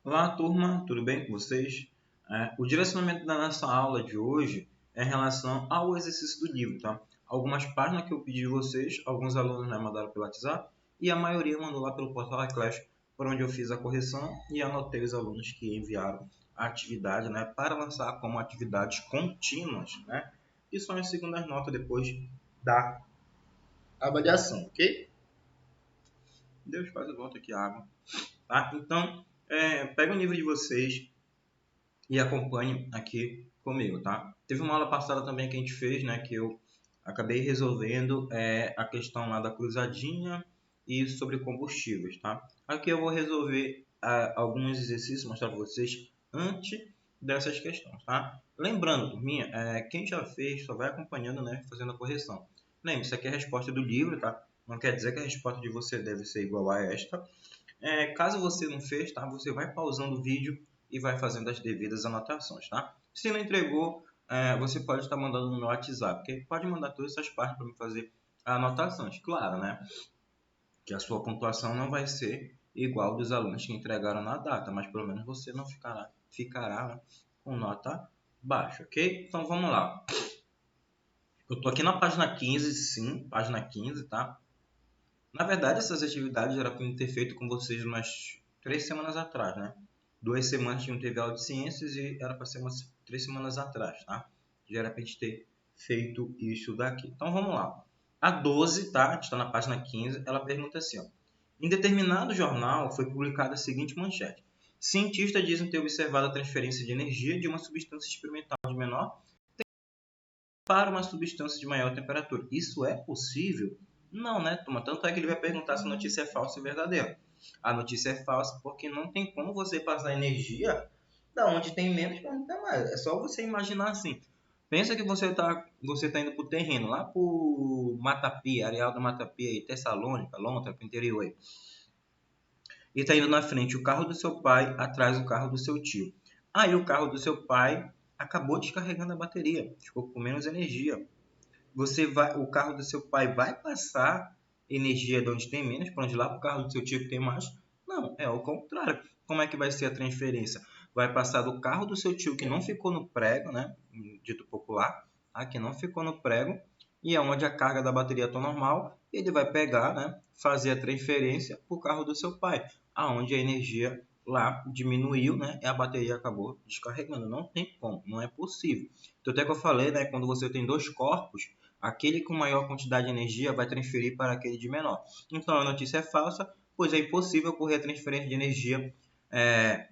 Olá, turma, tudo bem com vocês? O direcionamento da nossa aula de hoje é em relação ao exercício do livro, tá? Algumas páginas que eu pedi de vocês, alguns alunos me mandaram pelo WhatsApp e a maioria mandou lá pelo portal iClass, por onde eu fiz a correção e anotei os alunos que enviaram a atividade, né, para lançar como atividades contínuas, né? E só em segundas notas depois da avaliação, ok? Deus faz a volta aqui a água, tá? Então, pega o livro de vocês e acompanhe aqui comigo, tá? Teve uma aula passada também que a gente fez, né, que eu acabei resolvendo a questão lá da cruzadinha e sobre combustíveis, tá? Aqui eu vou resolver alguns exercícios, mostrar para vocês antes dessas questões, tá? Lembrando, turminha, quem já fez só vai acompanhando, né, fazendo a correção. Lembre, isso aqui é a resposta do livro, tá? Não quer dizer que a resposta de você deve ser igual a esta. Caso você não fez, tá? Você vai pausando o vídeo e vai fazendo as devidas anotações, tá? Se não entregou, você pode estar mandando no meu WhatsApp, porque pode mandar todas essas partes para me fazer anotações. Claro, né? Que a sua pontuação não vai ser igual dos alunos que entregaram na data, mas pelo menos você não ficará né, com nota baixa, ok? Então vamos lá. Eu tô aqui na página 15, sim, página 15, tá? Na verdade, essas atividades era para eu ter feito com vocês umas 3 semanas atrás, né? 2 semanas tinha um TV aula de ciências e era para ser umas 3 semanas atrás, tá? Já era para a gente ter feito isso daqui. Então vamos lá. A 12, tá? A gente está na página 15. Ela pergunta assim, ó. Em determinado jornal foi publicada a seguinte manchete. Cientistas dizem ter observado a transferência de energia de uma substância experimental de menor para uma substância de maior temperatura. Isso é possível? Não, né, turma? Tanto é que ele vai perguntar se a notícia é falsa ou verdadeira. A notícia é falsa porque não tem como você passar energia da onde tem menos para onde tem mais. É só você imaginar assim. Pensa que você tá indo para o terreno, lá para o Matapia, Areal do Matapia, aí, Tessalônica, Lontra, para o interior. Aí. E está indo na frente o carro do seu pai, atrás o carro do seu tio. Aí o carro do seu pai acabou descarregando a bateria, ficou com menos energia. O carro do seu pai vai passar energia de onde tem menos para onde lá para o carro do seu tio que tem mais? Não, é o contrário. Como é que vai ser a transferência? Vai passar do carro do seu tio que não ficou no prego, né? Dito popular, tá? Que não ficou no prego, e é onde a carga da bateria está normal, ele vai pegar, né? Fazer a transferência para o carro do seu pai, aonde a energia lá diminuiu, né? E a bateria acabou descarregando. Não tem como, não é possível. Então, até que eu falei, né? Quando você tem dois corpos, aquele com maior quantidade de energia vai transferir para aquele de menor. Então a notícia é falsa, pois é impossível ocorrer a transferência de energia é,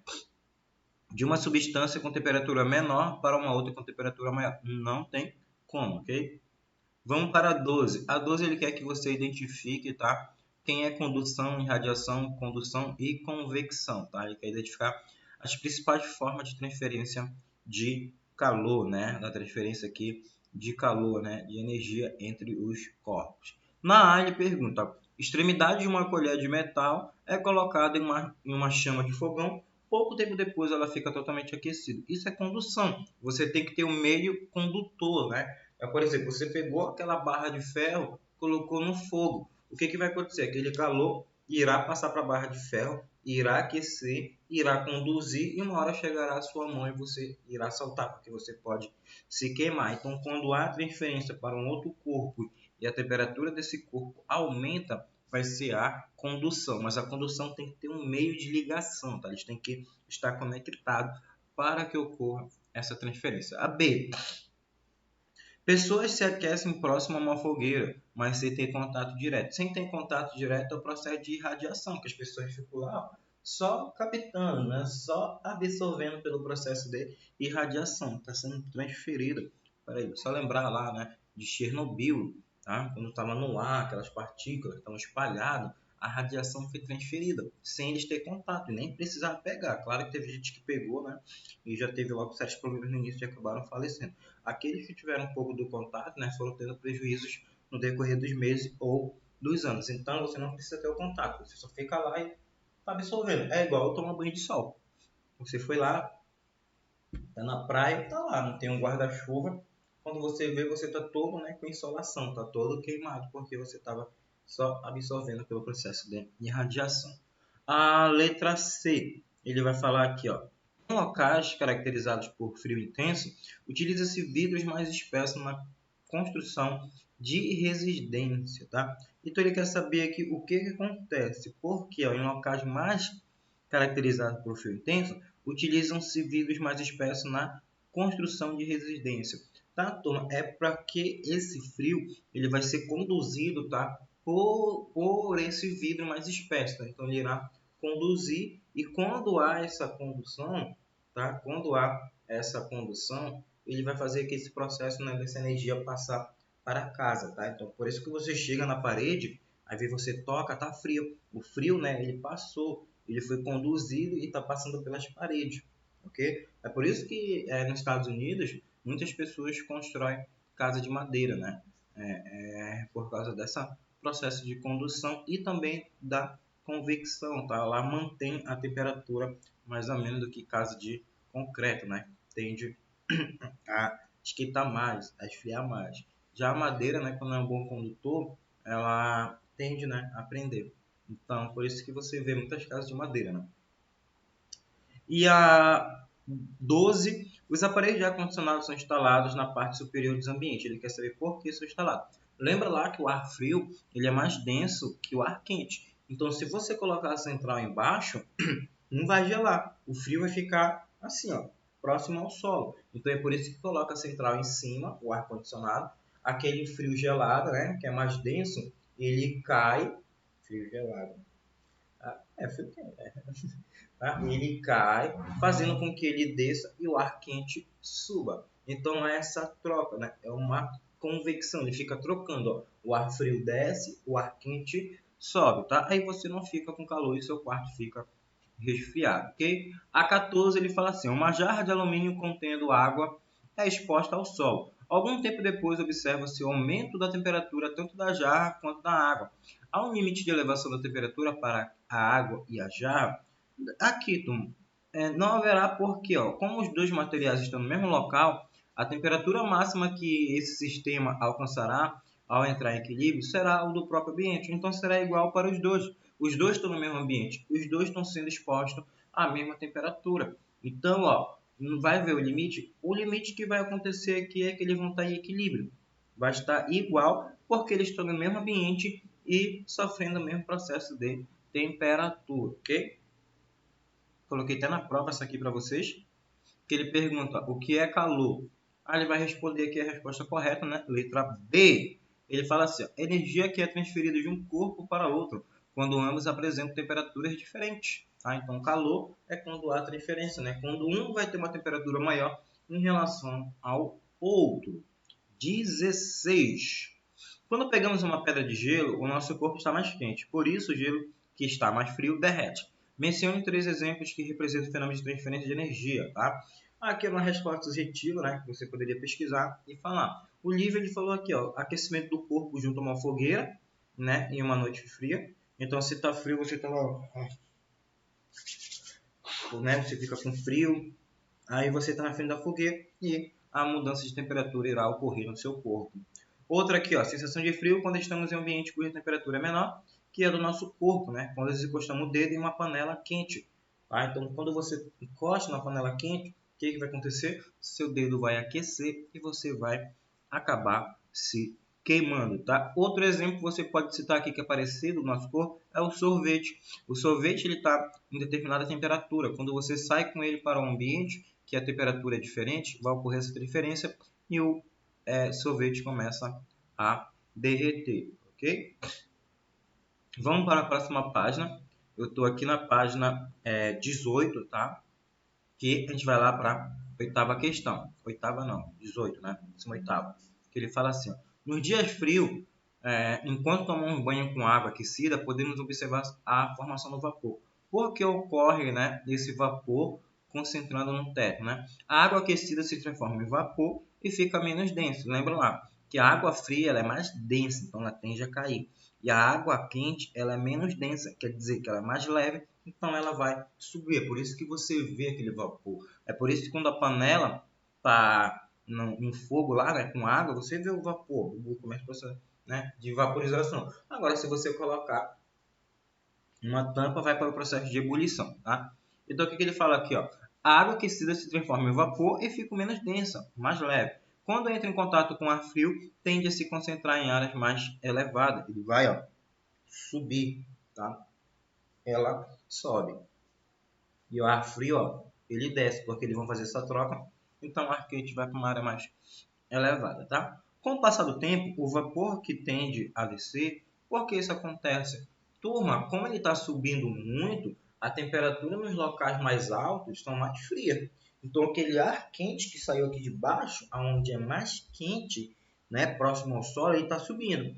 de uma substância com temperatura menor para uma outra com temperatura maior. Não tem como, ok? Vamos para a 12. A 12 ele quer que você identifique, tá? Quem é condução, irradiação, condução e convecção, tá? Ele quer identificar as principais formas de transferência de calor, né? Da transferência aqui de calor, né? De energia entre os corpos. Na A ele pergunta, extremidade de uma colher de metal é colocada em uma chama de fogão, pouco tempo depois ela fica totalmente aquecida. Isso é condução. Você tem que ter um meio condutor, né? Por exemplo, você pegou aquela barra de ferro, colocou no fogo. O que vai acontecer? Aquele calor irá passar para a barra de ferro, irá aquecer, irá conduzir e uma hora chegará a sua mão e você irá saltar, porque você pode se queimar. Então, quando há transferência para um outro corpo e a temperatura desse corpo aumenta, vai ser a condução. Mas a condução tem que ter um meio de ligação, tá? Eles têm que estar conectados para que ocorra essa transferência. A B. Pessoas se aquecem próximo a uma fogueira, mas sem ter contato direto. Sem ter contato direto é o processo de irradiação, que as pessoas ficam lá só captando, né? Só absorvendo pelo processo de irradiação. Está sendo transferida. Peraí, só lembrar lá, né? De Chernobyl, tá? Quando estava no ar, aquelas partículas estão espalhadas, a radiação foi transferida, sem eles ter contato, e nem precisava pegar. Claro que teve gente que pegou, né? E já teve logo sérios problemas no início e acabaram falecendo. Aqueles que tiveram um pouco do contato, né, foram tendo prejuízos no decorrer dos meses ou dos anos. Então, você não precisa ter o contato, você só fica lá e está absorvendo. É igual tomar banho de sol. Você foi lá, está na praia, está lá, não tem um guarda-chuva. Quando você vê, você está todo, né, com insolação, está todo queimado, porque você estava só absorvendo pelo processo de irradiação. A letra C. ele vai falar aqui, ó. Em locais caracterizados por frio intenso, utiliza-se vidros mais espessos na construção de resistência, tá? Então ele quer saber aqui o que acontece, porque ó, em locais mais caracterizados por frio intenso, utilizam-se vidros mais espessos na construção de resistência, tá, turma? É para que esse frio ele vai ser conduzido, tá, por esse vidro mais espesso, tá? Então ele irá conduzir, e quando há essa condução, tá? Quando há essa condução, ele vai fazer que esse processo, né, dessa energia passar para casa, tá? Então por isso que você chega na parede, aí você toca, tá frio. O frio, né, ele passou, ele foi conduzido e está passando pelas paredes, ok? É por isso que nos Estados Unidos muitas pessoas constroem casa de madeira, né? Por causa desse processo de condução e também da convecção, tá? Lá mantém a temperatura mais ou menos do que casa de concreto, né? Tende a esquentar mais, a esfriar mais. Já a madeira, né, quando é um bom condutor, ela tende, né, a prender. Então, por isso que você vê muitas casas de madeira, né? E a 12, os aparelhos de ar-condicionado são instalados na parte superior dos ambientes. Ele quer saber por que são instalados. Lembra lá que o ar frio ele é mais denso que o ar quente. Então, se você colocar a central embaixo, não vai gelar. O frio vai ficar assim, ó, próximo ao solo. Então, é por isso que coloca a central em cima, o ar-condicionado. Aquele frio gelado, né, que é mais denso, ele cai. Frio gelado. Frio quente. Tá? Ele cai, fazendo com que ele desça e o ar quente suba. Então é essa troca, né? É uma convecção, ele fica trocando, ó. O ar frio desce, o ar quente sobe, tá? Aí você não fica com calor e seu quarto fica resfriado, ok? A 14 ele fala assim: uma jarra de alumínio contendo água é exposta ao sol. Algum tempo depois observa-se o aumento da temperatura tanto da jarra quanto da água. Há um limite de elevação da temperatura para a água e a jarra. Aqui, Tom, não haverá porque, ó, como os dois materiais estão no mesmo local, a temperatura máxima que esse sistema alcançará ao entrar em equilíbrio será o do próprio ambiente. Então será igual para os dois. Os dois estão no mesmo ambiente, os dois estão sendo expostos à mesma temperatura. Então, ó, não vai ver o limite? O limite que vai acontecer aqui é que eles vão estar em equilíbrio. Vai estar igual porque eles estão no mesmo ambiente e sofrendo o mesmo processo de temperatura, ok? Coloquei até na prova essa aqui para vocês, que ele pergunta o que é calor. Aí ele vai responder aqui a resposta correta, né? Letra B. Ele fala assim, ó, energia que é transferida de um corpo para outro, quando ambos apresentam temperaturas diferentes. Tá? Então, calor é quando há transferência, né? Quando um vai ter uma temperatura maior em relação ao outro. 16. Quando pegamos uma pedra de gelo, o nosso corpo está mais quente. Por isso, o gelo que está mais frio derrete. Mencione 3 exemplos que representam fenômenos de transferência de energia, tá? Aqui é uma resposta subjetiva, né? Que você poderia pesquisar e falar. O Lívia ele falou aqui, ó, aquecimento do corpo junto a uma fogueira, né? Em uma noite fria. Então, se está frio, você está lá, né? Você fica com frio. Aí você está na frente da fogueira e a mudança de temperatura irá ocorrer no seu corpo. Outra aqui, ó, sensação de frio quando estamos em um ambiente cuja temperatura é menor, que é do nosso corpo, né? Quando nós encostamos o dedo em uma panela quente. Tá? Então, quando você encosta na panela quente, o que vai acontecer? Seu dedo vai aquecer e você vai acabar se queimando, tá? Outro exemplo que você pode citar aqui que é parecido no nosso corpo é o sorvete. O sorvete ele está em determinada temperatura. Quando você sai com ele para um ambiente que a temperatura é diferente, vai ocorrer essa diferença e o sorvete começa a derreter, ok? Vamos para a próxima página. Eu estou aqui na página 18, tá? Que a gente vai lá para a oitava questão. Oitava não, 18, né? 18ª. Que ele fala assim, ó, nos dias frios, enquanto tomamos banho com água aquecida, podemos observar a formação do vapor. Por que ocorre, né, esse vapor concentrando no teto, né? A água aquecida se transforma em vapor e fica menos denso. Lembra lá que a água fria ela é mais densa, então ela tende a cair. E a água quente ela é menos densa, quer dizer que ela é mais leve, então ela vai subir. É por isso que você vê aquele vapor. É por isso que quando a panela está no fogo lá, né, com água, você vê o vapor, começa a processar, né, de vaporização. Agora, se você colocar uma tampa, vai para o processo de ebulição, tá? Então, o que ele fala aqui? Ó? A água aquecida se transforma em vapor e fica menos densa, mais leve. Quando entra em contato com ar frio, tende a se concentrar em áreas mais elevadas. Ele vai, ó, subir, tá? Ela sobe. E o ar frio, ó, ele desce, porque eles vão fazer essa troca. Então, o ar quente vai para uma área mais elevada, tá? Com o passar do tempo, o vapor que tende a descer, por que isso acontece? Turma, como ele está subindo muito, a temperatura nos locais mais altos estão mais fria. Então, aquele ar quente que saiu aqui de baixo, aonde é mais quente, né, próximo ao Sol, ele está subindo.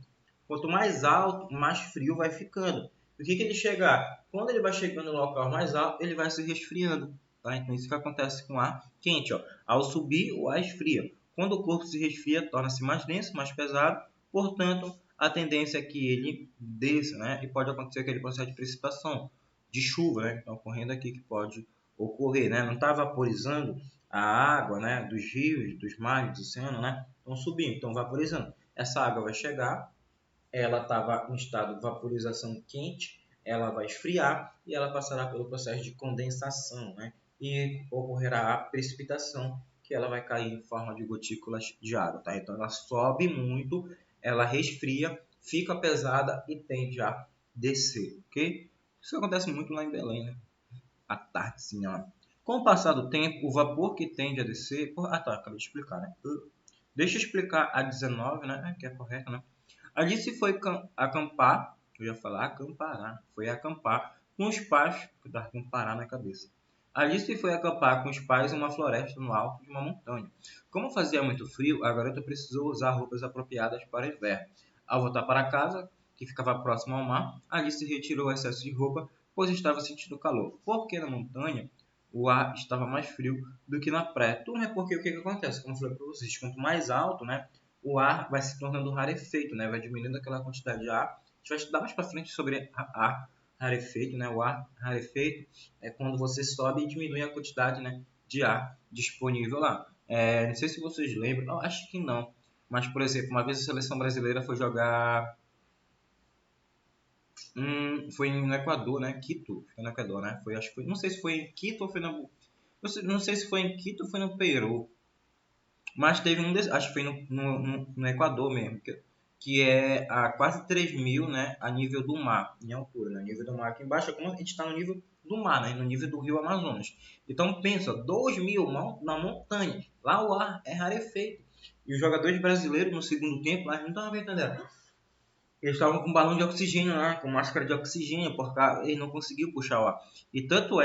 Quanto mais alto, mais frio vai ficando. O que ele chegar? Quando ele vai chegando no local mais alto, ele vai se resfriando. Tá? Então, isso que acontece com o ar quente. Ó. Ao subir, o ar esfria. Quando o corpo se resfria, torna-se mais denso, mais pesado. Portanto, a tendência é que ele desça, né? E pode acontecer aquele processo de precipitação, de chuva, né? Então, ocorrendo aqui que pode ocorrer, né? Não está vaporizando a água, né? Dos rios, dos mares, do oceano, né? Estão subindo, estão vaporizando. Essa água vai chegar, ela estava em estado de vaporização quente, ela vai esfriar e ela passará pelo processo de condensação, né? E ocorrerá a precipitação, que ela vai cair em forma de gotículas de água, tá? Então ela sobe muito, ela resfria, fica pesada e tende a descer, ok? Isso acontece muito lá em Belém, né? À tarde, sim, ó. Com o passar do tempo, o vapor que tende a descer... Ah, tá, acabei de explicar, né? Deixa eu explicar a 19, né? Que é correta, né? Alice foi acampar, eu ia falar acamparar, foi acampar com os pais, que estava com Pará na cabeça. Alice foi acampar com os pais em uma floresta no alto de uma montanha. Como fazia muito frio, a garota precisou usar roupas apropriadas para o inverno. Ao voltar para casa, que ficava próximo ao mar, Alice retirou o excesso de roupa, pois estava sentindo calor. Porque na montanha o ar estava mais frio do que na praia. Tudo é porque o que acontece? Como eu falei para vocês, quanto mais alto, né, o ar vai se tornando rarefeito, né? Vai diminuindo aquela quantidade de ar. A gente vai estudar mais para frente sobre ar rarefeito, né? O ar rarefeito é quando você sobe e diminui a quantidade, né, de ar disponível lá. Não sei se vocês lembram, acho que não. Mas, por exemplo, uma vez a seleção brasileira foi jogar... foi no Equador, né? Quito. Foi no Equador, né? Foi, acho que foi, não sei se foi em Quito ou foi no... Não sei se foi em Quito ou foi no Peru. Mas teve acho que foi no Equador mesmo, que é a quase 3.000, né, a nível do mar, em altura, né, nível do mar aqui embaixo, é como a gente está no nível do mar, né, no nível do rio Amazonas. Então pensa, 2.000 na montanha, lá o ar é rarefeito. E os jogadores brasileiros no segundo tempo, lá, não estavam entendendo. Eles estavam com balão de oxigênio lá, com máscara de oxigênio, porque eles não conseguiam puxar o ar. E tanto o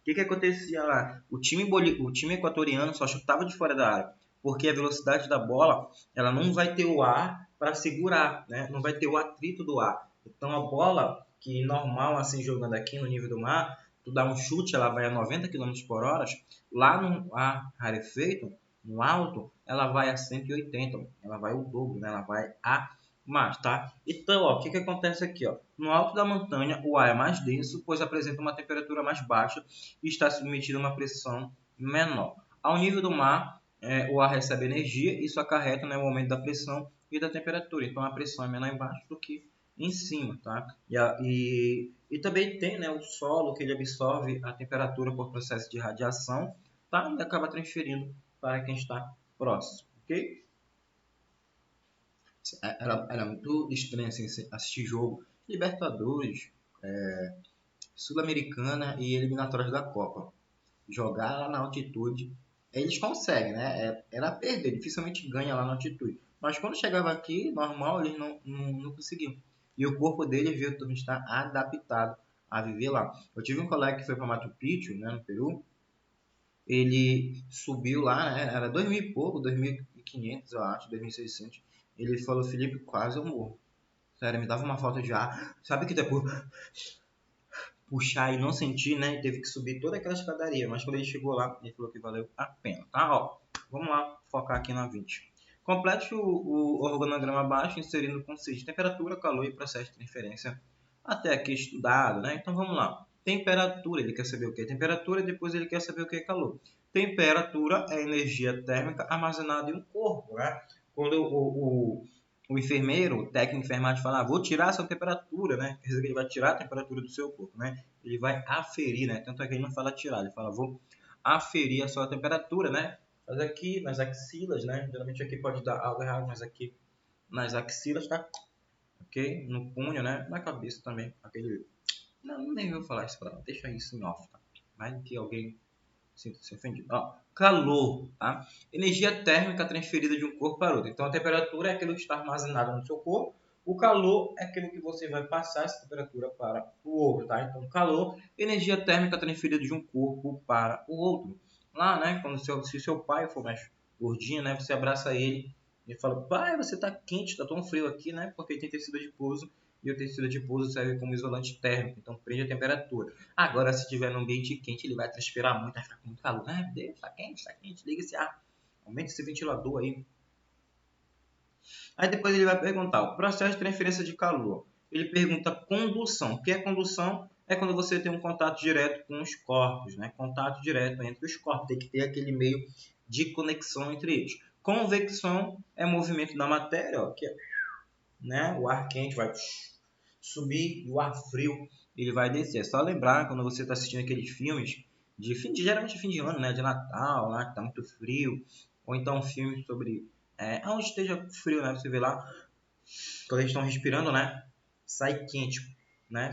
que acontecia lá? O time equatoriano só chutava de fora da área, porque a velocidade da bola, ela não vai ter o ar para segurar, né? Não vai ter o atrito do ar. Então a bola, que normal assim jogando aqui no nível do mar, tu dá um chute, ela vai a 90 km por hora, lá no ar rarefeito, no alto, ela vai a 180, ela vai o dobro, né? Ela vai a mais, tá? Então, ó, o que acontece aqui, ó? No alto da montanha, o ar é mais denso, pois apresenta uma temperatura mais baixa e está submetido a uma pressão menor. Ao nível do mar, o ar recebe energia, isso acarreta, né, o aumento da pressão e da temperatura. Então, a pressão é menor embaixo do que em cima, tá? E também tem, né, o solo, que ele absorve a temperatura por processo de radiação, tá? E acaba transferindo para quem está próximo, ok? Era muito estranho assim, assistir jogo Libertadores, Sul-Americana e eliminatórias da Copa. Jogar lá na altitude, eles conseguem, né? Era perder, dificilmente ganha lá na altitude. Mas quando chegava aqui, normal, eles não conseguiam. E o corpo deles viu que estar adaptado a viver lá. Eu tive um colega que foi para Machu Picchu, né, no Peru. Ele subiu lá, né? Era 2.000 e pouco, 2.500, eu acho, 2.600. Ele falou, Felipe, quase eu morro. Sério, me dava uma falta de ar. Sabe que depois puxar e não sentir, né? Teve que subir toda aquela escadaria. Mas quando ele chegou lá, ele falou que valeu a pena, tá? Ó, vamos lá focar aqui na 20. Complete o organograma abaixo, inserindo o conceito de temperatura, calor e processo de transferência até aqui estudado, né? Então vamos lá. Temperatura, ele quer saber o que é temperatura e depois ele quer saber o que é calor. Temperatura é energia térmica armazenada em um corpo, né? Quando o enfermeiro, o técnico de enfermagem fala, vou tirar a sua temperatura, né? Quer dizer que ele vai tirar a temperatura do seu corpo, né? Ele vai aferir, né? Tanto é que ele não fala tirar, ele fala, vou aferir a sua temperatura, né? Mas aqui nas axilas, né? Geralmente aqui pode dar algo errado, mas aqui nas axilas, tá? Ok? No punho, né? Na cabeça também, aquele... Não, nem vou falar isso pra ela, deixa isso em off, tá? Vai que alguém sinta-se ofendido. Ó, calor, tá? Energia térmica transferida de um corpo para outro. Então, a temperatura é aquilo que está armazenado no seu corpo. O calor é aquilo que você vai passar essa temperatura para o outro, tá? Então, calor, energia térmica transferida de um corpo para o outro. Lá, né, quando se seu pai for mais gordinho, né, você abraça ele e fala, pai, você tá quente, tá tão frio aqui, né, porque tem tecido adiposo e o tecido adiposo serve como isolante térmico, então prende a temperatura. Agora, se tiver num ambiente quente, ele vai transpirar muito, vai ficar com muito calor. Ai, meu Deus, tá quente, liga esse ar. Aumenta esse ventilador aí. Aí depois ele vai perguntar o processo de transferência de calor. Ele pergunta condução. O que é condução? É quando você tem um contato direto com os corpos, né? Contato direto entre os corpos. Tem que ter aquele meio de conexão entre eles. Convecção é movimento da matéria, ó, que é, né? O ar quente vai subir e o ar frio ele vai descer. É só lembrar quando você está assistindo aqueles filmes geralmente fim de ano, né? De Natal, lá que tá muito frio, ou então filmes sobre onde esteja frio, né? Você vê lá quando eles estão respirando, né? Sai quente, né?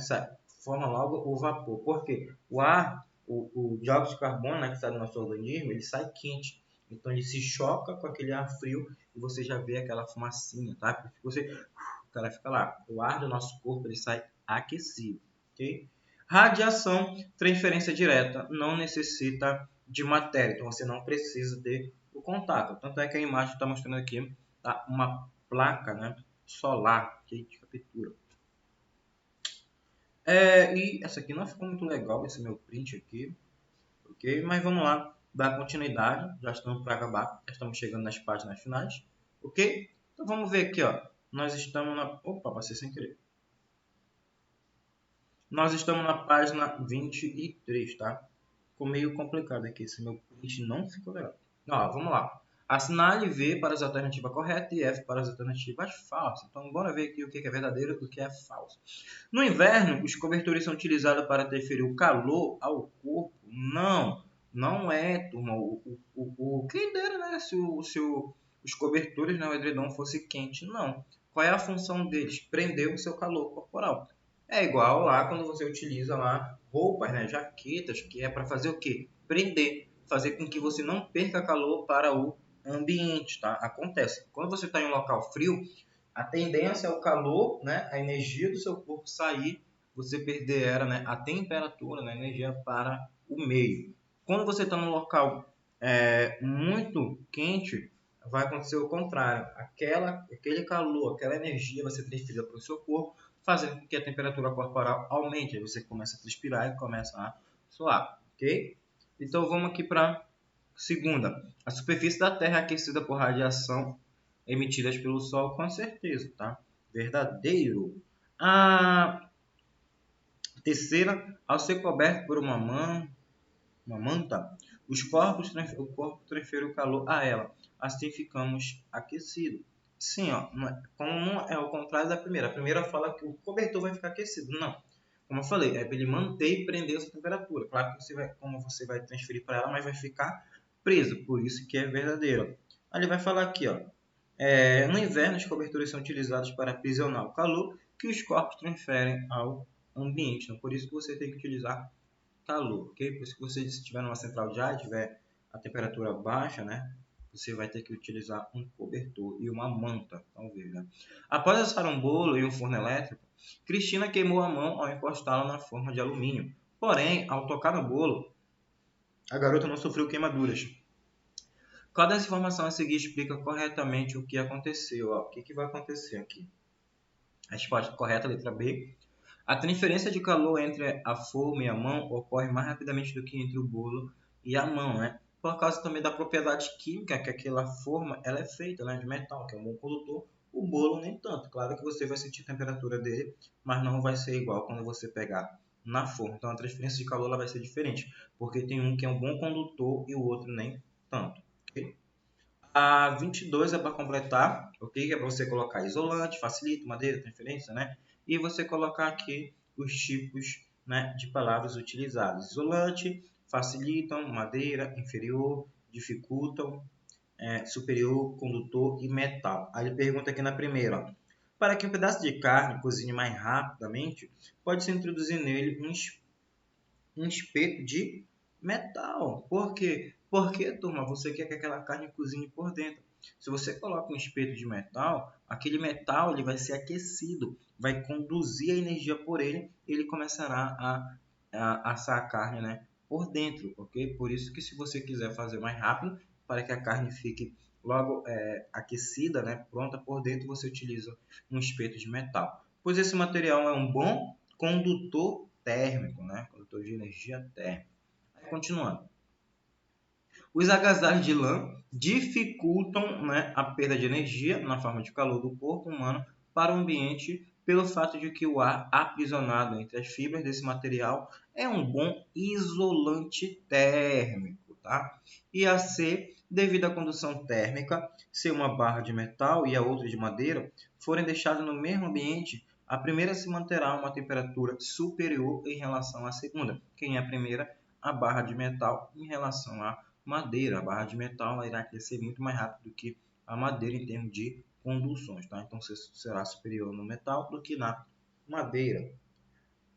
Forma logo o vapor. Por quê? O ar, o dióxido de carbono, né, que sai do nosso organismo, ele sai quente. Então ele se choca com aquele ar frio e você já vê aquela fumacinha, tá? O cara fica lá. O ar do nosso corpo ele sai aquecido, ok? Radiação, transferência direta, não necessita de matéria, então você não precisa ter o contato. Tanto é que a imagem está mostrando aqui tá, uma placa, né, solar que captura. E essa aqui não ficou muito legal, esse meu print aqui, ok? Mas vamos lá, dar continuidade, já estamos para acabar, já estamos chegando nas páginas finais, ok? Então vamos ver aqui, ó. Nós estamos na... Opa, passei sem querer. Nós estamos na página 23, tá? Ficou meio complicado aqui, esse meu print não ficou legal. Ó, vamos lá. Assinale V para as alternativas corretas e F para as alternativas falsas. Então, bora ver aqui o que é verdadeiro e o que é falso. No inverno, os cobertores são utilizados para transferir o calor ao corpo? Não, não é, turma. Quem dera, né? Se os cobertores, né, o edredom fosse quente. Não. Qual é a função deles? Prender o seu calor corporal. É igual lá quando você utiliza lá roupas, né, jaquetas, que é para fazer o quê? Prender, fazer com que você não perca calor para o ambiente, tá? Acontece. Quando você está em um local frio, a tendência é o calor, né, a energia do seu corpo sair, você perder né, a temperatura, né, a energia para o meio. Quando você está num local muito quente, vai acontecer o contrário. Aquele calor, aquela energia vai ser transferida para o seu corpo, fazendo com que a temperatura corporal aumente. Aí você começa a transpirar e começa a suar, ok? Então vamos aqui para segunda. A superfície da Terra é aquecida por radiação emitidas pelo Sol, com certeza, tá? Verdadeiro. A terceira, ao ser coberto por uma manta, o corpo transfere o calor a ela. Assim ficamos aquecidos. Sim, ó, como não é o contrário da primeira. A primeira fala que o cobertor vai ficar aquecido. Não. Como eu falei, é para ele manter e prender essa temperatura. Claro que você vai transferir para ela, mas vai ficar preso. Por isso que é verdadeiro. Aí ele vai falar aqui, ó. No inverno, as coberturas são utilizadas para aprisionar o calor que os corpos transferem ao ambiente. Então, por isso que você tem que utilizar calor, ok? Por isso que você, se estiver numa central de ar, tiver a temperatura baixa, né? Você vai ter que utilizar um cobertor e uma manta, talvez, né? Após assar um bolo em um forno elétrico, Cristina queimou a mão ao encostá-la na forma de alumínio. Porém, ao tocar no bolo, a garota não sofreu queimaduras. Qual das informações a seguir explica corretamente o que aconteceu? Ó, o que vai acontecer aqui? A resposta correta, letra B. A transferência de calor entre a forma e a mão ocorre mais rapidamente do que entre o bolo e a mão, né? Por causa também da propriedade química que aquela forma ela é feita, né? De metal, que é um bom condutor. O bolo nem tanto. Claro que você vai sentir a temperatura dele, mas não vai ser igual quando você pegar na forma. Então a transferência de calor ela vai ser diferente, porque tem um que é um bom condutor e o outro nem tanto. Okay? A 22 é para completar, ok? Que é para você colocar isolante, facilita, madeira, transferência, né? E você colocar aqui os tipos, né, de palavras utilizadas. Isolante, facilitam, madeira, inferior, dificultam, superior, condutor e metal. Aí ele pergunta aqui na primeira, ó, para que um pedaço de carne cozinhe mais rapidamente, pode-se introduzir nele um espeto de metal. Por quê? Porque, turma, você quer que aquela carne cozinhe por dentro. Se você coloca um espeto de metal, aquele metal ele vai ser aquecido, vai conduzir a energia por ele e ele começará a assar a carne, né, por dentro, ok? Por isso que se você quiser fazer mais rápido, para que a carne fique logo aquecida, né, pronta por dentro, você utiliza um espeto de metal. Pois esse material é um bom condutor térmico, né? Condutor de energia térmica. Aí, continuando. Os agasalhos de lã dificultam, né, a perda de energia na forma de calor do corpo humano para o ambiente pelo fato de que o ar aprisionado entre as fibras desse material é um bom isolante térmico, tá? E a C, devido à condução térmica, se uma barra de metal e a outra de madeira forem deixadas no mesmo ambiente, a primeira se manterá a uma temperatura superior em relação à segunda. Quem é a primeira? A barra de metal em relação à madeira. A barra de metal irá aquecer muito mais rápido do que a madeira em termos de conduções, tá? Então será superior no metal do que na madeira.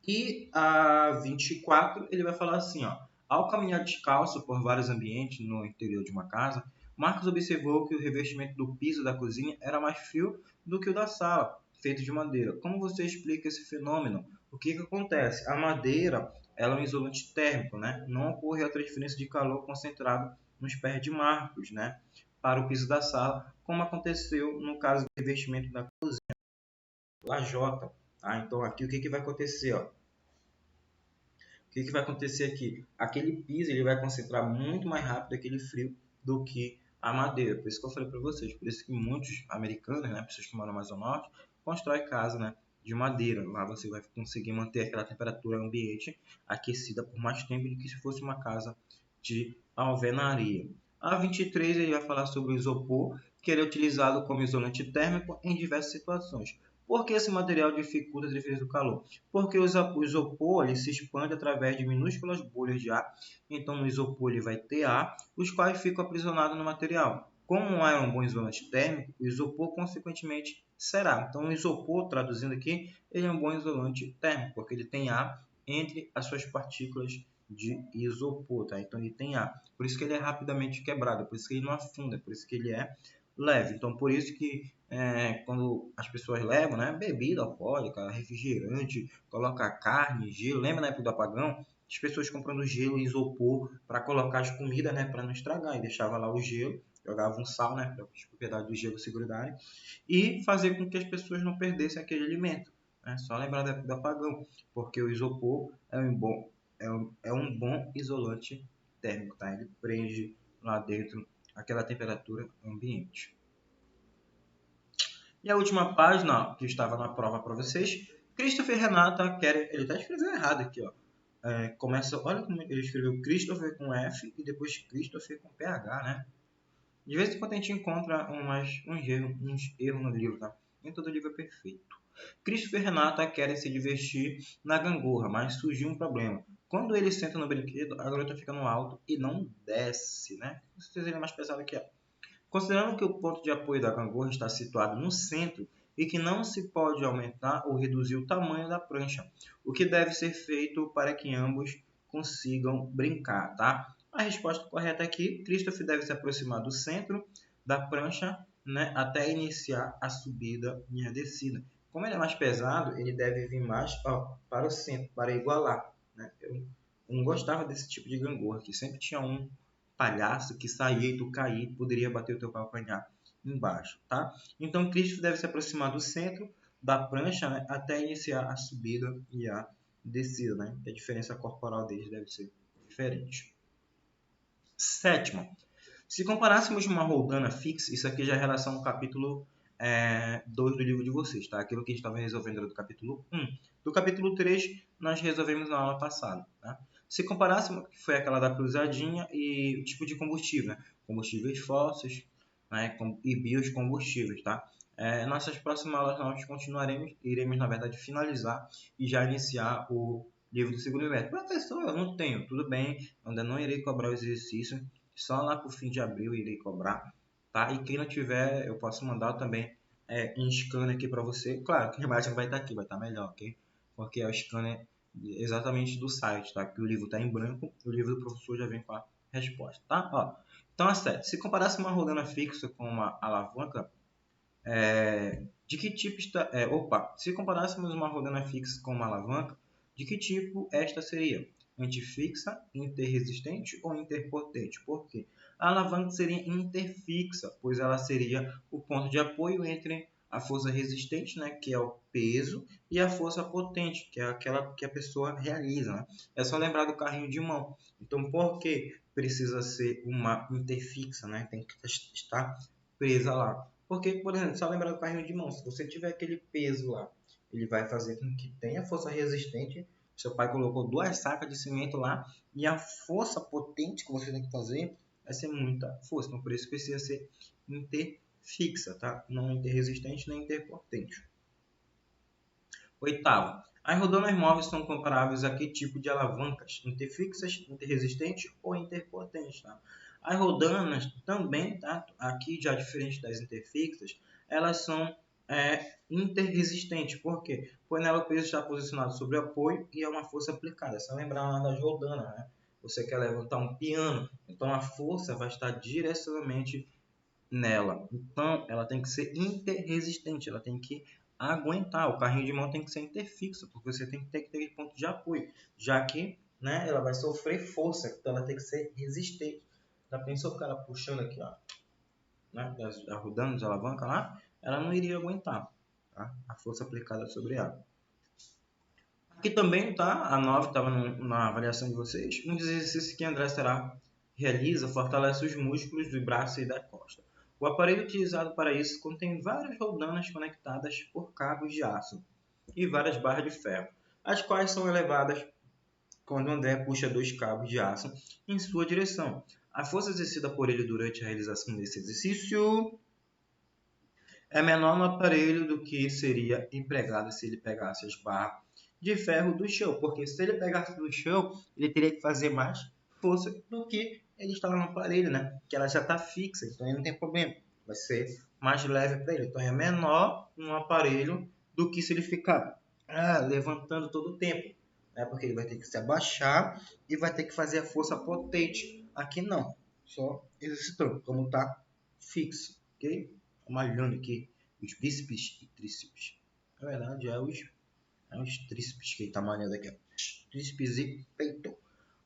E a 24 ele vai falar assim, ó, ao caminhar descalço por vários ambientes no interior de uma casa, Marcos observou que o revestimento do piso da cozinha era mais frio do que o da sala, feito de madeira. Como você explica esse fenômeno? O que acontece? A madeira ela é um isolante térmico, né? Não ocorre a transferência de calor concentrado nos pés de Marcos, né, para o piso da sala, como aconteceu no caso do revestimento da cozinha, lajota. Tá? Então aqui o que vai acontecer? Ó? O que vai acontecer aqui? Aquele piso ele vai concentrar muito mais rápido aquele frio do que a madeira. Por isso que eu falei para vocês. Por isso que muitos americanos, né, pessoas que moram mais ao norte, constroem casa, né, de madeira. Lá você vai conseguir manter aquela temperatura ambiente aquecida por mais tempo do que se fosse uma casa de alvenaria. A 23 ele vai falar sobre o isopor, que ele é utilizado como isolante térmico em diversas situações. Por que esse material dificulta a transferência do calor? Porque o isopor ele se expande através de minúsculas bolhas de ar. Então, no isopor ele vai ter ar, os quais ficam aprisionados no material. Como o ar é um bom isolante térmico, o isopor, consequentemente, será. Então, o isopor, traduzindo aqui, ele é um bom isolante térmico, porque ele tem ar entre as suas partículas de isopor. Tá? Então, ele tem ar. Por isso que ele é rapidamente quebrado, por isso que ele não afunda, por isso que ele é leve. Então, por isso que quando as pessoas levam, né, bebida alcoólica, refrigerante, coloca carne, gelo. Lembra na época do apagão? As pessoas comprando gelo e isopor para colocar as comidas, né, para não estragar. E deixava lá o gelo, jogava um sal, né, para as propriedades do gelo segurarem e fazer com que as pessoas não perdessem aquele alimento. Né? Só lembrar da época do apagão, porque o isopor é um bom isolante térmico, tá? Ele prende lá dentro aquela temperatura ambiente. E a última página que estava na prova para vocês, Christopher Renata quer. Ele está escrevendo errado aqui, ó. Começa, olha como ele escreveu Christopher com F e depois Christopher com PH, né? De vez em quando a gente encontra uns erros no livro, tá? Nem todo livro é perfeito. Christopher e Renata querem se divertir na gangorra, mas surgiu um problema. Quando ele senta no brinquedo, a garota fica no alto e não desce, né? Com certeza ele é mais pesado que ela. Considerando que o ponto de apoio da gangorra está situado no centro e que não se pode aumentar ou reduzir o tamanho da prancha, o que deve ser feito para que ambos consigam brincar, tá? A resposta correta aqui, Christopher deve se aproximar do centro da prancha, né, até iniciar a subida e a descida. Como ele é mais pesado, ele deve vir mais para o centro, para igualar. Né? Eu não gostava desse tipo de gangorra, que sempre tinha um palhaço que saía e tu caía e poderia bater o teu calcanhar embaixo, tá? Então, Cristo deve se aproximar do centro da prancha, né, até iniciar a subida e a descida, né? A diferença corporal deles deve ser diferente. Sétima, se comparássemos uma roldana fixa, isso aqui já é relação ao capítulo 2 do livro de vocês, tá? Aquilo que a gente estava resolvendo era do capítulo 1. Do capítulo 3, nós resolvemos na aula passada, tá? Se comparássemos, que foi aquela da cruzadinha, e o tipo de combustível, né? Combustíveis fósseis, né, e biocombustíveis, tá? Nossas próximas aulas nós iremos na verdade finalizar e já iniciar o livro do segundo semestre. Professor, eu não tenho, tudo bem, eu ainda não irei cobrar o exercício, só lá para o fim de abril irei cobrar, tá? E quem não tiver, eu posso mandar também em scanner aqui para você. Claro que a imagem vai estar aqui, vai estar melhor, ok? Porque é o scanner exatamente do site, tá? Que o livro está em branco, o livro do professor já vem com a resposta, tá? Ó, então, é sério, se comparasse uma rodana fixa com uma alavanca, de que tipo está... se comparássemos uma rodana fixa com uma alavanca, de que tipo esta seria? Antifixa, interresistente ou interpotente? Por quê? A alavanca seria interfixa, pois ela seria o ponto de apoio entre a força resistente, né, que é o peso, e a força potente, que é aquela que a pessoa realiza. Né? É só lembrar do carrinho de mão. Então, por que precisa ser uma interfixa? Né? Tem que estar presa lá. Porque, por exemplo, só lembrar do carrinho de mão, se você tiver aquele peso lá, ele vai fazer com que tenha força resistente. Seu pai colocou 2 sacas de cimento lá e a força potente que você tem que fazer vai ser muita força. Então, por isso precisa ser interfixa, tá? Não interresistente nem interpotente. Oitavo, as rodanas móveis são comparáveis a que tipo de alavancas? Interfixas, interresistentes ou interpotentes? Tá? As rodanas também, tá? Aqui já diferente das interfixas, elas são interresistentes. Por quê? Pois nela o peso está posicionado sobre o apoio e é uma força aplicada. É só lembrar lá das rodanas, né? Você quer levantar um piano, então a força vai estar diretamente nela. Então, ela tem que ser interresistente, ela tem que aguentar. O carrinho de mão tem que ser interfixo, porque você tem que ter aquele ponto de apoio, já que, né, ela vai sofrer força, então ela tem que ser resistente. Já pensou o cara puxando aqui, ó, né, rodando de alavanca lá, ela não iria aguentar, tá? A força aplicada sobre ela. Aqui também, tá? A 9 estava na avaliação de vocês. Um dos exercícios que André Será realiza fortalece os músculos do braço e da costa. O aparelho utilizado para isso contém várias roldanas conectadas por cabos de aço e várias barras de ferro, as quais são elevadas quando André puxa 2 cabos de aço em sua direção. A força exercida por ele durante a realização desse exercício é menor no aparelho do que seria empregado se ele pegasse as barras de ferro do chão, porque se ele pegasse do chão, ele teria que fazer mais força do que ele está no aparelho, né? Que ela já está fixa, então aí não tem problema, vai ser mais leve para ele. Então é menor no aparelho do que se ele ficar levantando todo o tempo, né? Porque ele vai ter que se abaixar e vai ter que fazer a força potente. Aqui não, só exercitando, como está fixo, ok? Malhando aqui os bíceps e tríceps. Na verdade, os tríceps que ele está malhando aqui. Tríceps e peito,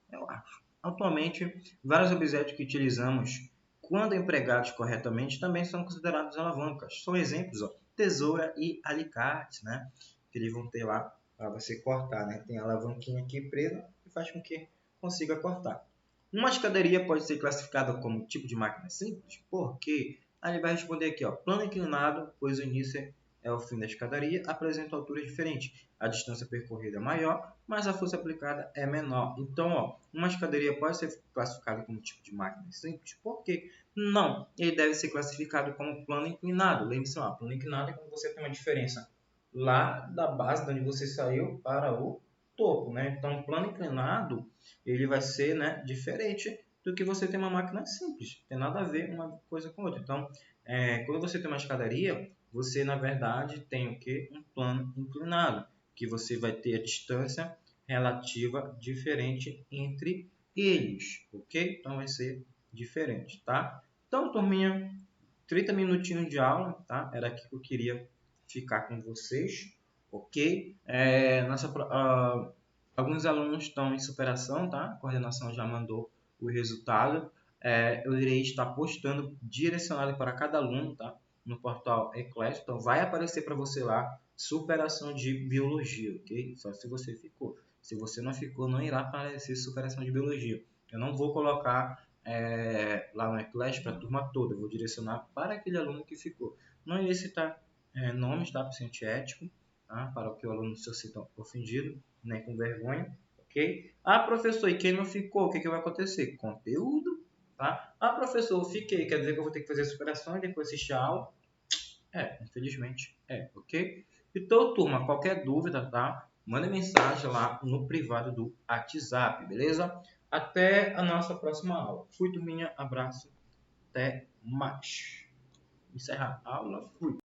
eu acho. Atualmente, vários objetos que utilizamos quando empregados corretamente também são considerados alavancas. São exemplos, ó, tesoura e alicate, né? Que eles vão ter lá para você cortar, né? Tem a alavanquinha aqui presa que faz com que consiga cortar. Uma escadaria pode ser classificada como tipo de máquina simples, porque ele vai responder aqui, ó, plano inclinado, pois o início é o fim da escadaria, apresenta alturas diferentes. A distância percorrida é maior, mas a força aplicada é menor. Então, ó, uma escadaria pode ser classificada como tipo de máquina simples, por quê? Não, ele deve ser classificado como plano inclinado. Lembre-se lá, plano inclinado é quando você tem uma diferença lá da base de onde você saiu para o topo, né? Então, plano inclinado ele vai ser, né, diferente do que você tem uma máquina simples. Tem nada a ver uma coisa com outra. Então, quando você tem uma escadaria, você na verdade tem o que? Um plano inclinado, que você vai ter a distância relativa diferente entre eles, ok? Então vai ser diferente, tá? Então, turminha, 30 minutinhos de aula, tá? Era aqui que eu queria ficar com vocês, ok? Alguns alunos estão em superação, tá? A coordenação já mandou o resultado. Eu irei estar postando direcionado para cada aluno, tá? No portal Eclass. Então, vai aparecer para você lá superação de biologia, ok? Só se você ficou. Se você não ficou, não irá aparecer superação de biologia. Eu não vou colocar lá no Eclass para a turma toda. Eu vou direcionar para aquele aluno que ficou. Não irei citar nomes, tá? Paciente ético, tá? Para que o aluno não se sinta ofendido, nem com vergonha, ok? Ah, professor, e quem não ficou, o que vai acontecer? Conteúdo, tá? Ah, professor, eu fiquei, quer dizer que eu vou ter que fazer superação e depois assistir a aula? Infelizmente ok? Então, turma, qualquer dúvida, tá? Manda mensagem lá no privado do WhatsApp, beleza? Até a nossa próxima aula. Fui, turminha, abraço, até mais. Encerrar a aula, fui.